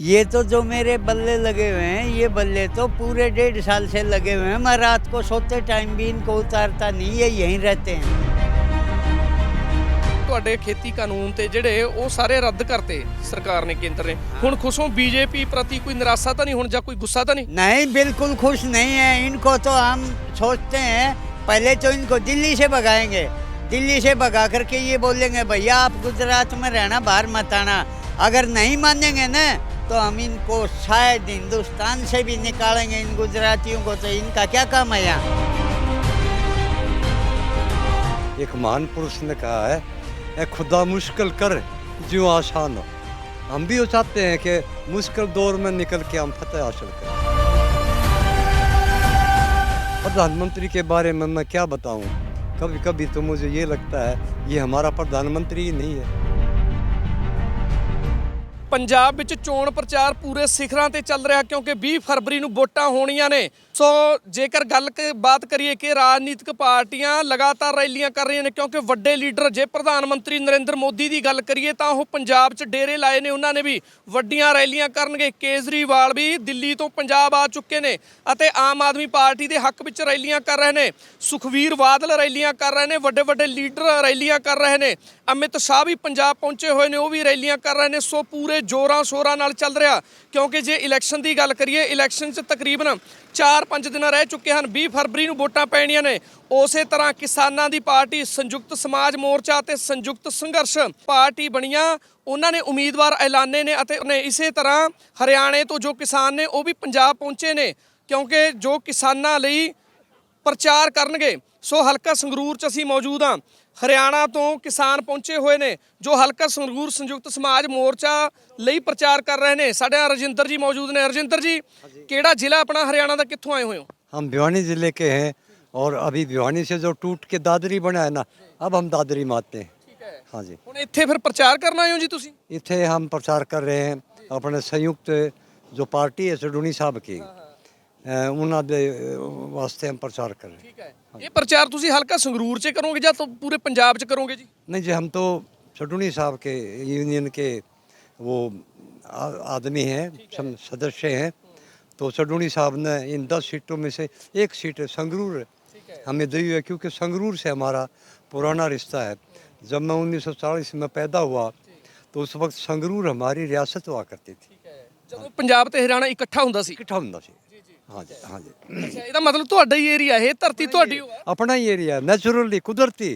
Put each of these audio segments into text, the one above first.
ये तो जो मेरे बल्ले लगे हुए हैं, ये बल्ले तो पूरे 1.5 साल से लगे हुए हैं। मैं रात को सोते टाइम भी इनको उतारता नहीं, ये यहीं रहते हैं। ਤੁਹਾਡੇ ਖੇਤੀ ਕਾਨੂੰਨ ਤੇ ਜਿਹੜੇ ਉਹ ਸਾਰੇ ਰੱਦ ਕਰਤੇ ਸਰਕਾਰ ਨੇ, ਕੇਂਦਰ ਨੇ। ਹੁਣ ਖੁਸ਼ ਹੋ ਬੀਜੇਪੀ ਪ੍ਰਤੀ? ਕੋਈ ਨਿਰਾਸ਼ਾ ਤਾਂ ਨਹੀਂ ਹੁਣ, ਜਾਂ ਕੋਈ ਗੁੱਸਾ ਤਾਂ ਨਹੀਂ? नहीं, बिल्कुल खुश नहीं है। इनको तो हम सोचते हैं पहले तो इनको दिल्ली से भगाएंगे, दिल्ली से भगा करके ये बोलेंगे भैया आप गुजरात में रहना, बाहर मत आना। अगर नहीं मानेंगे ना तो हम इनको शायद हिंदुस्तान से भी निकालेंगे, इन गुजरातियों को। तो इनका क्या काम है यहाँ? एक महान पुरुष ने कहा है, ए खुदा मुश्किल कर जो आसान हो। हम भी वो चाहते हैं कि मुश्किल दौर में निकल के हम फतेह हासिल करें। प्रधानमंत्री के बारे में मैं क्या बताऊं, कभी कभी तो मुझे ये लगता है ये हमारा प्रधानमंत्री ही नहीं है। ਪੰਜਾਬ ਵਿੱਚ ਚੋਣ ਪ੍ਰਚਾਰ ਪੂਰੇ ਸਿਖਰਾਂ ਤੇ ਚੱਲ ਰਿਹਾ, ਕਿਉਂਕਿ 20 ਫਰਵਰੀ ਨੂੰ ਵੋਟਾਂ ਹੋਣੀਆਂ ਨੇ। ਸੋ ਜੇਕਰ ਬਾਤ ਕਰੀਏ ਕਿ ਰਾਜਨੀਤਿਕ ਪਾਰਟੀਆਂ ਲਗਾਤਾਰ ਰੈਲੀਆਂ ਕਰ ਰਹੀਆਂ ਨੇ, ਕਿਉਂਕਿ ਵੱਡੇ ਲੀਡਰ, ਜੇ ਪ੍ਰਧਾਨ ਮੰਤਰੀ ਨਰਿੰਦਰ ਮੋਦੀ ਦੀ ਗੱਲ ਕਰੀਏ ਤਾਂ ਉਹ ਪੰਜਾਬ 'ਚ ਡੇਰੇ ਲਾਏ ਨੇ। ਉਹਨਾਂ ਨੇ ਵੀ ਵੱਡੀਆਂ ਰੈਲੀਆਂ ਕਰਨਗੇ। ਕੇਜਰੀਵਾਲ ਵੀ ਦਿੱਲੀ ਤੋਂ ਪੰਜਾਬ ਆ ਚੁੱਕੇ ਨੇ ਅਤੇ ਆਮ ਆਦਮੀ ਪਾਰਟੀ ਦੇ ਹੱਕ ਵਿੱਚ ਰੈਲੀਆਂ ਕਰ ਰਹੇ ਨੇ। ਸੁਖਵੀਰ ਬਾਦਲ ਰੈਲੀਆਂ ਕਰ ਰਹੇ ਨੇ, ਵੱਡੇ ਵੱਡੇ ਲੀਡਰ ਰੈਲੀਆਂ ਕਰ ਰਹੇ ਨੇ। ਅਮਿਤ ਸ਼ਾਹ ਵੀ ਪੰਜਾਬ ਪਹੁੰਚੇ ਹੋਏ ਨੇ, ਉਹ ਵੀ ਰੈਲੀਆਂ ਕਰ ਰਹੇ ਨੇ। ਸੋ ਪੂਰੇ ਜ਼ੋਰਾਂ ਸ਼ੋਰਾਂ ਨਾਲ ਚੱਲ ਰਿਹਾ, ਕਿਉਂਕਿ ਜੇ ਇਲੈਕਸ਼ਨ ਦੀ ਗੱਲ ਕਰੀਏ, ਇਲੈਕਸ਼ਨ 'ਚ ਤਕਰੀਬਨ 4-5 ਦਿਨ ਰਹਿ ਚੁੱਕੇ ਹਨ। 20 ਫਰਵਰੀ ਨੂੰ ਵੋਟਾਂ ਪੈਣੀਆਂ ਨੇ। ਉਸੇ ਤਰ੍ਹਾਂ ਕਿਸਾਨਾਂ ਦੀ ਪਾਰਟੀ ਸੰਯੁਕਤ ਸਮਾਜ ਮੋਰਚਾ ਅਤੇ ਸੰਯੁਕਤ ਸੰਘਰਸ਼ ਪਾਰਟੀ ਬਣੀਆਂ, ਉਹਨਾਂ ਨੇ ਉਮੀਦਵਾਰ ਐਲਾਨੇ ਨੇ ਅਤੇ ਇਸੇ ਤਰ੍ਹਾਂ ਹਰਿਆਣੇ ਤੋਂ ਜੋ ਕਿਸਾਨ ਨੇ ਉਹ ਵੀ ਪੰਜਾਬ ਪਹੁੰਚੇ ਨੇ, ਕਿਉਂਕਿ ਜੋ ਕਿਸਾਨਾਂ ਲਈ ਪ੍ਰਚਾਰ ਕਰਨਗੇ। ਸੋ ਹਲਕਾ ਸੰਗਰੂਰ 'ਚ ਅਸੀਂ ਮੌਜੂਦ ਹਾਂ। ਹਰਿਆਣਾ ਤੋਂ ਕਿਸਾਨ ਪਹੁੰਚੇ ਹੋਏ ਨੇ ਜੋ ਹਲਕਾ ਸੰਗਰੂਰ ਸੰਯੁਕਤ ਸਮਾਜ ਮੋਰਚਾ ਲਈ ਪ੍ਰਚਾਰ ਕਰ ਰਹੇ ਨੇ। ਸਾਡੇ ਨਾਲ ਰਜਿੰਦਰ ਜੀ ਮੌਜੂਦ ਨੇ। ਰਜਿੰਦਰ ਜੀ, ਕਿਹੜਾ ਜ਼ਿਲ੍ਹਾ ਆਪਣਾ ਹਰਿਆਣਾ ਦਾ, ਕਿੱਥੋਂ ਆਏ ਹੋਏ ਹੋ? हम भिवानी ज़िले के हैं और अभी भिवानी से जो टूट के दादरी बना है ना, अब हम दादरी में आते हैं। ਠੀਕ ਹੈ। हाँ जी, ਹੁਣ ਇੱਥੇ ਫਿਰ ਪ੍ਰਚਾਰ ਕਰਨ ਆਏ ਹੋ ਜੀ ਤੁਸੀਂ? इतने हम प्रचार कर रहे हैं अपने संयुक्त जो पार्टी है सडूनी साहब की, उन्होंने वास्ते हम प्रचार कर रहे हैं। ਠੀਕ ਹੈ। ਇਹ ਪ੍ਰਚਾਰ ਤੁਸੀਂ ਹਲਕਾ ਸੰਗਰੂਰ 'ਚ ਕਰੋਗੇ ਜਾਂ ਪੂਰੇ ਪੰਜਾਬ 'ਚ ਕਰੋਗੇ ਜੀ? नहीं जी, हम तो सडूनी साहब के यूनियन के वो आदमी हैं, सदस्य हैं। तो सडूनी साहब ने इन 10 सीटों में से एक सीट संगरूर हमें दी है, क्योंकि संगरूर से हमारा पुराना रिश्ता है। जब मैं 1940 में पैदा हुआ तो उस वक्त संगरूर हमारी रियासत हुआ करती थी। ਜਦੋਂ ਪੰਜਾਬ ਤੇ ਹਰਿਆਣਾ ਇਕੱਠਾ ਹੁੰਦਾ ਸੀ? इकट्ठा ਹੁੰਦਾ ਸੀ। हाँ जी, हाँ जी। ਅੱਛਾ, ਇਹਦਾ ਮਤਲਬ ਤੁਹਾਡਾ ਹੀ ਏਰੀਆ, ਇਹ ਧਰਤੀ ਤੁਹਾਡੀ ਹੋ? अपना ही एरिया है, नेचुरली, कुदरती,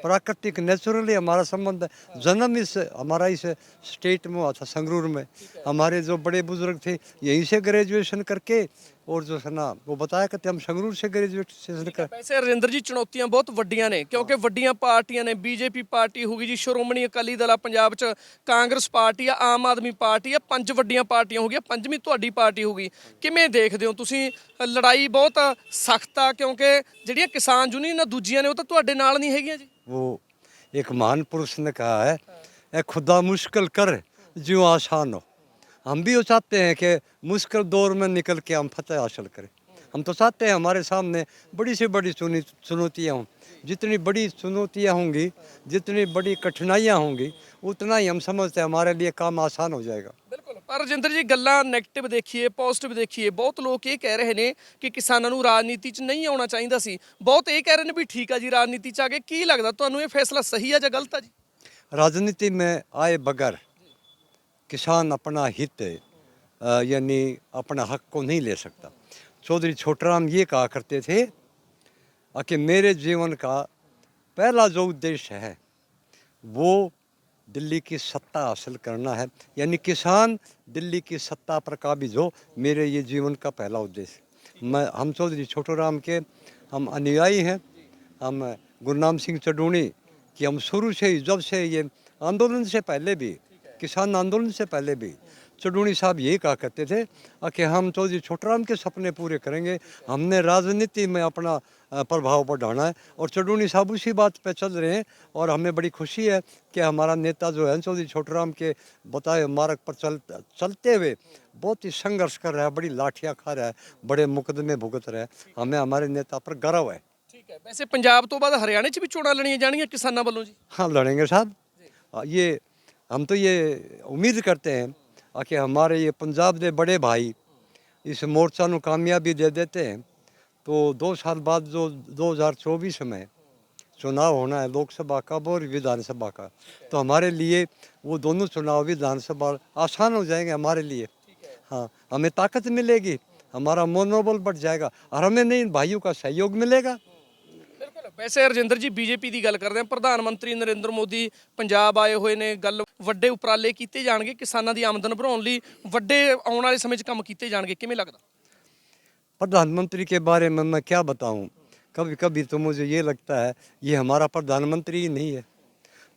प्राकृतिक, नेचुरली हमारा संबंध है। जन्म इस हमारा इस स्टेट में हुआ था, संगरूर में। हमारे जो बड़े बुजुर्ग थे यहीं से ग्रेजुएशन करके, और जो है ना वो बताया करते हम संगरूर से ग्रेजुएशन कर। ਵੈਸੇ ਰਜਿੰਦਰ ਜੀ, ਚੁਣੌਤੀਆਂ ਬਹੁਤ ਵੱਡੀਆਂ ਨੇ, ਕਿਉਂਕਿ ਵੱਡੀਆਂ ਪਾਰਟੀਆਂ ਨੇ। ਬੀਜੇਪੀ ਪਾਰਟੀ ਹੋ ਗਈ ਜੀ, ਸ਼੍ਰੋਮਣੀ ਅਕਾਲੀ ਦਲ ਆ ਪੰਜਾਬ 'ਚ, ਕਾਂਗਰਸ ਪਾਰਟੀ ਆ, ਆਮ ਆਦਮੀ ਪਾਰਟੀ ਆ, 5 ਵੱਡੀਆਂ ਪਾਰਟੀਆਂ ਹੋ ਗਈਆਂ, 5ਵੀਂ ਤੁਹਾਡੀ ਪਾਰਟੀ ਹੋ ਗਈ। ਕਿਵੇਂ ਦੇਖਦੇ ਹੋ ਤੁਸੀਂ? ਲੜਾਈ ਬਹੁਤ ਸਖਤ ਆ, ਕਿਉਂਕਿ ਜਿਹੜੀਆਂ ਕਿਸਾਨ ਯੂਨੀਅਨਾਂ ਦੂਜੀਆਂ ਨੇ ਉਹ ਤਾਂ ਤੁਹਾਡੇ ਨਾਲ ਨਹੀਂ ਹੈਗੀਆਂ ਜੀ। वो एक महान पुरुष ने कहा है, ए खुदा मुश्किल कर जो आसान हो। हम भी वो चाहते हैं कि मुश्किल दौर में निकल के हम फतेह हासिल करें। हम तो चाहते हैं हमारे सामने बड़ी से बड़ी चुनौतियाँ हों। जितनी बड़ी चुनौतियाँ होंगी, जितनी बड़ी कठिनाइयाँ होंगी, उतना ही हम समझते हैं हमारे लिए काम आसान हो जाएगा। ਬਿਲਕੁਲ। ਪਰ ਰਜਿੰਦਰ ਜੀ, ਗੱਲਾਂ ਨੈਗੇਟਿਵ ਦੇਖੀਏ, ਪੋਜ਼ਿਟਿਵ ਦੇਖੀਏ, ਬਹੁਤ ਲੋਕ ਇਹ ਕਹਿ ਰਹੇ ਨੇ ਕਿ ਕਿਸਾਨਾਂ ਨੂੰ ਰਾਜਨੀਤੀ 'ਚ ਨਹੀਂ ਆਉਣਾ ਚਾਹੀਦਾ ਸੀ। ਬਹੁਤ ਇਹ ਕਹਿ ਰਹੇ ਨੇ ਵੀ ਠੀਕ ਆ ਜੀ, ਰਾਜਨੀਤੀ 'ਚ ਆ ਗਏ। ਕੀ ਲੱਗਦਾ ਤੁਹਾਨੂੰ, ਇਹ ਫੈਸਲਾ ਸਹੀ ਆ ਜਾਂ ਗਲਤ ਆ ਜੀ? राजनीति में आए बगैर किसान अपना हित यानी अपना हक को नहीं ले सकता। चौधरी छोटराम ये कहा करते थे कि मेरे जीवन का पहला जो उद्देश्य है वो दिल्ली की सत्ता हासिल करना है, यानी किसान दिल्ली की सत्ता पर काबिज हो, मेरे ये जीवन का पहला उद्देश्य। हम चौधरी छोटूराम के हम अनुयायी हैं। हम गुरनाम सिंह चडूणी कि हम शुरू से ही, जब से ये आंदोलन से पहले भी, किसान आंदोलन से पहले भी चडूणी साहब यही कहा करते थे कि हम चौधरी छोटूराम के सपने पूरे करेंगे, हमने राजनीति में अपना प्रभाव बढ़ाना है। और चडूणी साहब उसी बात पे चल रहे हैं, और हमें बड़ी खुशी है कि हमारा नेता जो है चौधरी छोटूराम के बताए मार्ग पर चलते हुए बहुत ही संघर्ष कर रहा है, बड़ी लाठियाँ खा रहा है, बड़े मुकदमे भुगत रहा है। हमें हमारे नेता पर गर्व है। ਠੀਕ ਹੈ। ਵੈਸੇ ਪੰਜਾਬ ਤੋਂ ਬਾਅਦ ਹਰਿਆਣੇ 'ਚ ਵੀ ਚੋਣਾਂ ਲੜੀਆਂ ਜਾਣਗੀਆਂ ਕਿਸਾਨਾਂ ਵੱਲੋਂ ਜੀ? हाँ, लड़ेंगे साहब। ये हम तो ये उम्मीद करते हैं आके हमारे ये पंजाब के बड़े भाई इस मोर्चा को कामयाबी दे देते हैं तो 2 साल बाद जो 2024 में चुनाव होना है लोकसभा का और विधानसभा का, तो हमारे लिए वो दोनों चुनाव विधानसभा आसान हो जाएंगे हमारे लिए। हाँ, हमें ताकत मिलेगी, हमारा मनोबल बढ़ जाएगा और हमें नहीं भाइयों का सहयोग मिलेगा। ਬਿਲਕੁਲ। ਵੈਸੇ ਰਜਿੰਦਰ ਜੀ ਬੀਜੇਪੀ ਦੀ ਗੱਲ ਕਰਦੇ ਹਾਂ, ਪ੍ਰਧਾਨ ਮੰਤਰੀ ਨਰਿੰਦਰ ਮੋਦੀ ਪੰਜਾਬ ਆਏ ਹੋਏ ਨੇ, ਗੱਲ ਵੱਡੇ ਉਪਰਾਲੇ ਕੀਤੇ ਜਾਣਗੇ ਕਿਸਾਨਾਂ ਦੀ ਆਮਦਨ ਵਧਾਉਣ ਲਈ, ਵੱਡੇ ਆਉਣ ਵਾਲੇ ਸਮੇਂ 'ਚ ਕੰਮ ਕੀਤੇ ਜਾਣਗੇ, ਕਿਵੇਂ ਲੱਗਦਾ? प्रधानमंत्री के बारे में मैं क्या बताऊं, कभी कभी तो मुझे ये लगता है ये हमारा प्रधानमंत्री ही नहीं है।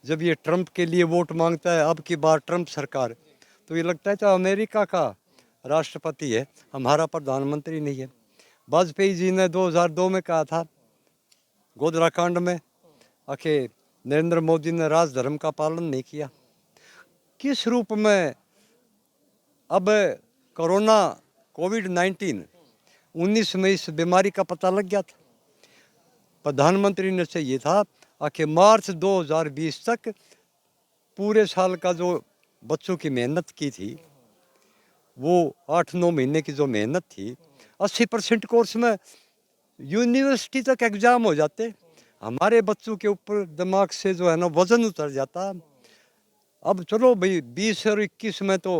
जब ये ट्रंप के लिए वोट मांगता है, अब की बार ट्रंप सरकार, तो ये लगता है तो अमेरिका का राष्ट्रपति है, हमारा प्रधानमंत्री नहीं है। वाजपेयी जी ने 2002 में कहा था गोधरा कांड में आके नरेंद्र मोदी ने राजधर्म का पालन नहीं किया। किस रूप में अब कोरोना कोविड-19 19 में इस बीमारी का पता लग गया था। प्रधानमंत्री ने चाहिए था आके मार्च 2020 तक पूरे साल का जो बच्चों की मेहनत की थी, वो 8-9 महीने की जो मेहनत थी, 80% कोर्स में यूनिवर्सिटी तक एग्ज़ाम हो जाते। हमारे बच्चों के ऊपर दिमाग से जो है ना वज़न उतर जाता। अब चलो भाई 20 और 21 में तो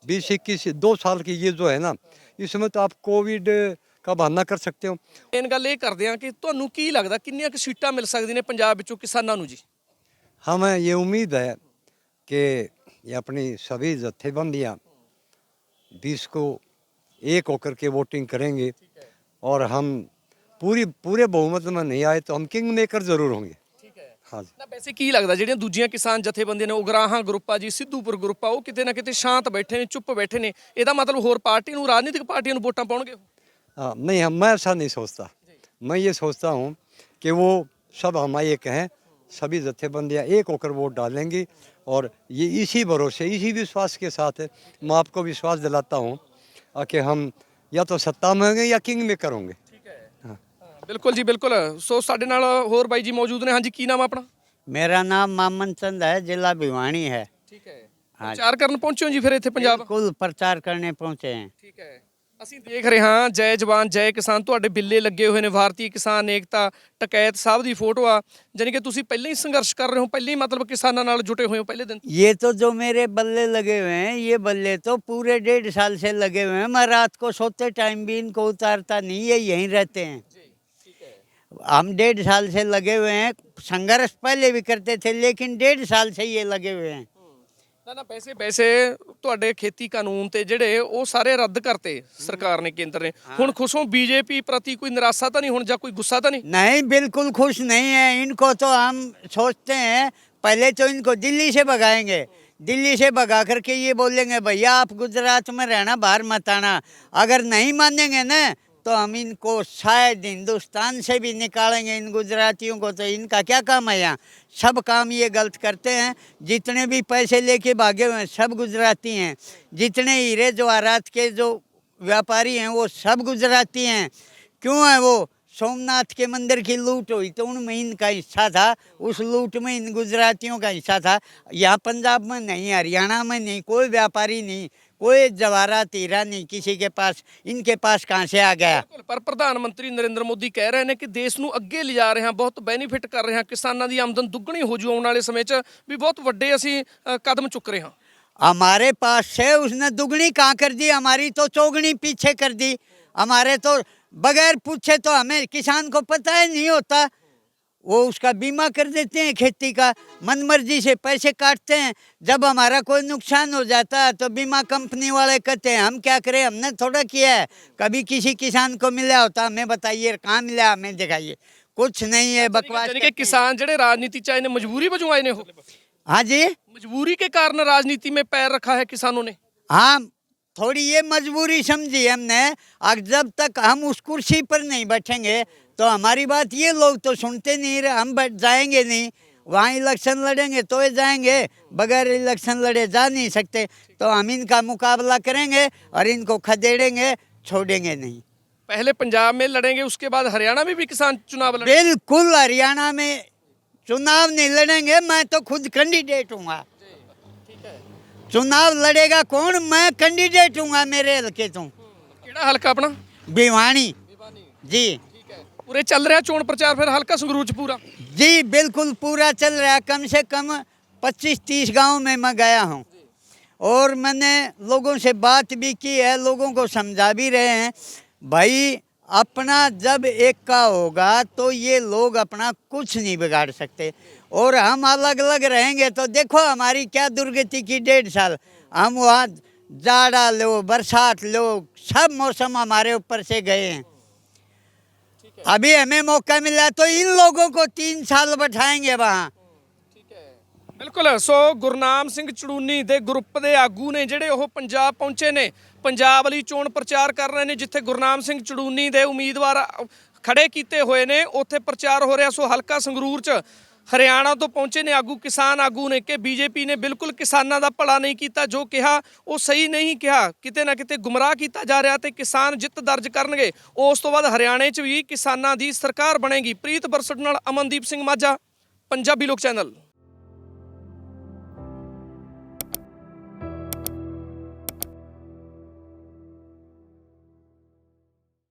20-21 2 साल की ये जो है ना, इसमें तो आप कोविड का बहाना कर सकते हो। ਮੇਨ ਗੱਲ ਇਹ ਕਰਦੇ ਹਾਂ ਕਿ ਤੁਹਾਨੂੰ ਕੀ ਲੱਗਦਾ ਕਿੰਨੀਆਂ ਕੁ ਸੀਟਾਂ ਮਿਲ ਸਕਦੀਆਂ ਨੇ ਪੰਜਾਬ ਵਿੱਚੋਂ ਕਿਸਾਨਾਂ ਨੂੰ ਜੀ? हमें ये उम्मीद है कि ये अपनी सभी जत्थेबंदियाँ 20 को एक होकर के वोटिंग करेंगे और हम पूरे बहुमत में नहीं आए तो हम किंग मेकर जरूर होंगे। ਠੀਕ ਹੈ। हाँ जी। ਨਾ ਵੈਸੇ ਕੀ ਲੱਗਦਾ ਜਿਹੜੀਆਂ ਦੂਜੀਆਂ ਕਿਸਾਨ ਜਥੇਬੰਦੀਆਂ ਨੇ, ਉਗਰਾਹਾਂ ਗਰੁੱਪ ਆ ਜੀ, ਸਿੱਧੂਪੁਰ ਗਰੁੱਪ ਆ, ਉਹ ਕਿਤੇ ਨਾ ਕਿਤੇ ਸ਼ਾਂਤ ਬੈਠੇ ਨੇ, ਚੁੱਪ ਬੈਠੇ ਨੇ, ਇਹਦਾ ਮਤਲਬ ਹੋਰ ਪਾਰਟੀ ਨੂੰ, ਰਾਜਨੀਤਿਕ ਪਾਰਟੀਆਂ ਨੂੰ ਵੋਟਾਂ ਪਾਉਣਗੇ ਉਹ? हाँ नहीं, मैं ऐसा नहीं सोचता। मैं ये सोचता हूँ कि वो सब हमारे एक हैं, सभी जत्थेबंदियाँ एक होकर वोट डालेंगी और ये इसी भरोसे इसी विश्वास के साथ मैं आपको विश्वास दिलाता हूँ कि हम या तो सत्ता में होंगे या किंग मेकर होंगे। ਠੀਕ ਹੈ। ਬਿਲਕੁਲ ਜੀ, ਬਿਲकुल। ਸੋ ਸਾਡੇ ਨਾਲ ਹੋਰ ਬਾਈ ਜੀ ਮੌਜੂਦ ਨੇ। ਹਾਂਜੀ, ਕੀ ਨਾਮ ਆ ਆਪਣਾ? मेरा नाम मामन चंद है, जिला भिवानी है। ਠੀਕ ਹੈ। हाँ जी। ਪ੍ਰਚਾਰ ਕਰਨ ਪਹੁੰਚੇ ਹੋ ਜੀ ਫਿਰ ਇੱਥੇ ਪੰਜਾਬ? बिल्कुल प्रचार करने पहुंचे हैं। ਠੀਕ ਹੈ। ਅਸੀਂ ਦੇਖ ਰਹੇ ਹਾਂ ਜੈ ਜਵਾਨ ਜੈ ਕਿਸਾਨ, ਤੁਹਾਡੇ ਬਿੱਲੇ ਲੱਗੇ ਹੋਏ ਨੇ, ਭਾਰਤੀ ਕਿਸਾਨ ਏਕਤਾ ਟਕੈਤ ਸਾਹਿਬ ਦੀ ਫੋਟੋ ਆ, ਜਾਨੀ ਕਿ ਤੁਸੀਂ ਪਹਿਲਾਂ ਹੀ ਸੰਘਰਸ਼ ਕਰ ਰਹੇ ਹੋ, ਪਹਿਲਾਂ ਹੀ ਮਤਲਬ ਕਿਸਾਨਾਂ ਨਾਲ ਜੁਟੇ ਹੋਏ ਹੋ ਪਹਿਲੇ ਦਿਨ? ये तो जो मेरे बल्ले लगे हुए हैं, ये बल्ले तो पूरे 1.5 साल से लगे हुए हैं। मैं रात को सोते टाइम भी इनको उतारता नहीं, ये यहीं रहते हैं। हम 1.5 साल से लगे हुए हैं। संघर्ष पहले भी करते थे, लेकिन 1.5 साल से ये लगे हुए हैं। ਨਾ ਵੈਸੇ ਤੁਹਾਡੇ ਖੇਤੀ ਕਾਨੂੰਨ ਤੇ ਜਿਹੜੇ ਉਹ ਸਾਰੇ ਰੱਦ ਕਰਤੇ ਸਰਕਾਰ ਨੇ, ਕੇਂਦਰ ਨੇ। ਹੁਣ ਖੁਸ਼ ਹੋ ਬੀਜੇਪੀ ਪ੍ਰਤੀ? ਕੋਈ ਨਿਰਾਸ਼ਾ ਤਾਂ ਨਹੀਂ ਹੁਣ, ਜਾਂ ਕੋਈ ਗੁੱਸਾ ਤਾਂ ਨਹੀਂ? नहीं, बिल्कुल खुश नहीं है। इनको तो हम सोचते हैं पहले तो इनको दिल्ली से भगाएंगे, दिल्ली से भगा करके ये बोलेंगे भैया आप गुजरात में रहना, बाहर मत आना। अगर नहीं मानेंगे ना तो हम इनको शायद हिंदुस्तान से भी निकालेंगे। इन गुजरातियों को तो इनका क्या काम है यहाँ? सब काम ये गलत करते हैं। जितने भी पैसे लेके भागे हुए हैं सब गुजराती हैं। जितने हीरे जवाहरात के जो व्यापारी हैं वो सब गुजराती हैं। क्यों है वो? सोमनाथ के मंदिर की लूट हुई तो उनमें इनका हिस्सा था, उस लूट में इन गुजरातियों का हिस्सा था। यहाँ पंजाब में नहीं, हरियाणा में नहीं, कोई व्यापारी नहीं, कोई जवाहरात हीरा नहीं किसी के पास। इनके पास कहाँ से आ गया? ਪਰ ਪ੍ਰਧਾਨ ਮੰਤਰੀ ਨਰਿੰਦਰ ਮੋਦੀ ਕਹਿ ਰਹੇ ਨੇ ਕਿ ਦੇਸ਼ ਨੂੰ ਅੱਗੇ ਲਿਜਾ ਰਹੇ ਹਾਂ, ਬਹੁਤ ਬੈਨੀਫਿਟ ਕਰ ਰਹੇ ਹਾਂ, ਕਿਸਾਨਾਂ ਦੀ ਆਮਦਨ ਦੁੱਗਣੀ ਹੋ ਜੂ ਆਉਣ ਵਾਲੇ ਸਮੇਂ 'ਚ, ਵੀ ਬਹੁਤ ਵੱਡੇ ਅਸੀਂ ਕਦਮ ਚੁੱਕ ਰਹੇ ਹਾਂ। हमारे पास से उसने दुगनी कहाँ कर दी, हमारी तो चौगनी पीछे कर दी। हमारे तो बगैर पूछे तो हमें किसान को पता ही नहीं होता, वो उसका बीमा कर देते हैं खेती का, मनमर्जी से पैसे काटते हैं। जब हमारा कोई नुकसान हो जाता है तो बीमा कंपनी वाले कहते हैं हम क्या करें, हमने थोड़ा किया है। कभी किसी किसान को मिला होता हमें बताइए, कहाँ मिला हमें दिखाइए, कुछ नहीं है, बकवास यानी कि करते हैं। किसान ਜਿਹੜੇ ਰਾਜਨੀਤੀ ਚ ਆਏ ਨੇ ਮਜਬੂਰੀ ਵਜੋਂ ਆਏ ਨੇ, ਉਹ हाँ जी, मजबूरी के कारण राजनीति में पैर रखा है किसानों ने। हाँ, थोड़ी ये मजबूरी समझी हमने। अब जब तक हम उस कुर्सी पर नहीं बैठेंगे तो हमारी बात ये लोग तो सुनते नहीं रहे। हम बैठ जाएंगे नहीं, वहाँ इलेक्शन लड़ेंगे तो ये जाएंगे, बगैर इलेक्शन लड़े जा नहीं सकते। तो हम इनका मुकाबला करेंगे और इनको खदेड़ेंगे, छोड़ेंगे नहीं। पहले पंजाब में लड़ेंगे, उसके बाद हरियाणा में भी किसान चुनाव लड़ेंगे। बिल्कुल, हरियाणा में चुनाव नहीं लड़ेंगे, मैं तो खुद कैंडिडेट हूँ। चुनाव लड़ेगा कौन? मैं कैंडिडेट हूँ मेरे हल्के तो। ਕਿਹੜਾ ਹਲਕਾ ਆਪਣਾ? भिवानी जी। ਠੀਕ ਹੈ, ਪੂਰੇ ਚੱਲ ਰਿਹਾ ਚੋਣ ਪ੍ਰਚਾਰ ਫਿਰ ਹਲਕਾ ਸੰਗਰੂਰ ਚ ਪੂਰਾ? जी बिल्कुल पूरा चल रहा है। कम से कम 25-30 गांव में मैं गया हूँ और मैंने लोगों से बात भी की है, लोगों को समझा भी रहे हैं भाई अपना जब एक का होगा तो ये लोग अपना कुछ नहीं बिगाड़ सकते। और हम अलग अलग रहेंगे तो देखो हमारी क्या दुर्गति की 1.5 साल। हम वहाँ जाड़ा लो बरसात लो सब मौसम हमारे ऊपर से गए हैं। अभी हमें मौका मिला तो इन लोगों को 3 साल बैठाएंगे वहाँ। ਬਿਲਕੁਲ। ਸੋ ਗੁਰਨਾਮ ਸਿੰਘ ਚੜੂਨੀ ਦੇ ਗਰੁੱਪ ਦੇ ਆਗੂ ਨੇ ਜਿਹੜੇ ਉਹ ਪੰਜਾਬ ਪਹੁੰਚੇ ਨੇ, ਪੰਜਾਬ ਲਈ ਚੋਣ ਪ੍ਰਚਾਰ ਕਰ ਰਹੇ ਨੇ। ਜਿੱਥੇ ਗੁਰਨਾਮ ਸਿੰਘ ਚੜੂਨੀ ਦੇ ਉਮੀਦਵਾਰ ਖੜੇ ਕੀਤੇ ਹੋਏ ਨੇ ਉੱਥੇ ਪ੍ਰਚਾਰ ਹੋ ਰਿਹਾ। ਸੋ ਹਲਕਾ ਸੰਗਰੂਰ 'ਚ ਹਰਿਆਣਾ ਤੋਂ ਪਹੁੰਚੇ ਨੇ ਆਗੂ, ਕਿਸਾਨ ਆਗੂ ਨੇ ਕਿ ਬੀਜੇਪੀ ਨੇ ਬਿਲਕੁਲ ਕਿਸਾਨਾਂ ਦਾ ਭਲਾ ਨਹੀਂ ਕੀਤਾ, ਜੋ ਕਿਹਾ ਉਹ ਸਹੀ ਨਹੀਂ ਕਿਹਾ, ਕਿਤੇ ਨਾ ਕਿਤੇ ਗੁੰਮਰਾਹ ਕੀਤਾ ਜਾ ਰਿਹਾ ਤੇ ਕਿਸਾਨ ਜਿੱਤ ਦਰਜ ਕਰਨਗੇ। ਉਸ ਤੋਂ ਬਾਅਦ ਹਰਿਆਣੇ 'ਚ ਵੀ ਕਿਸਾਨਾਂ ਦੀ ਸਰਕਾਰ ਬਣੇਗੀ। ਪ੍ਰੀਤ ਬਰਸਟ ਨਾਲ ਅਮਨਦੀਪ ਸਿੰਘ ਮਾਝਾ, ਪੰਜਾਬੀ ਲੋਕ ਚੈਨਲ।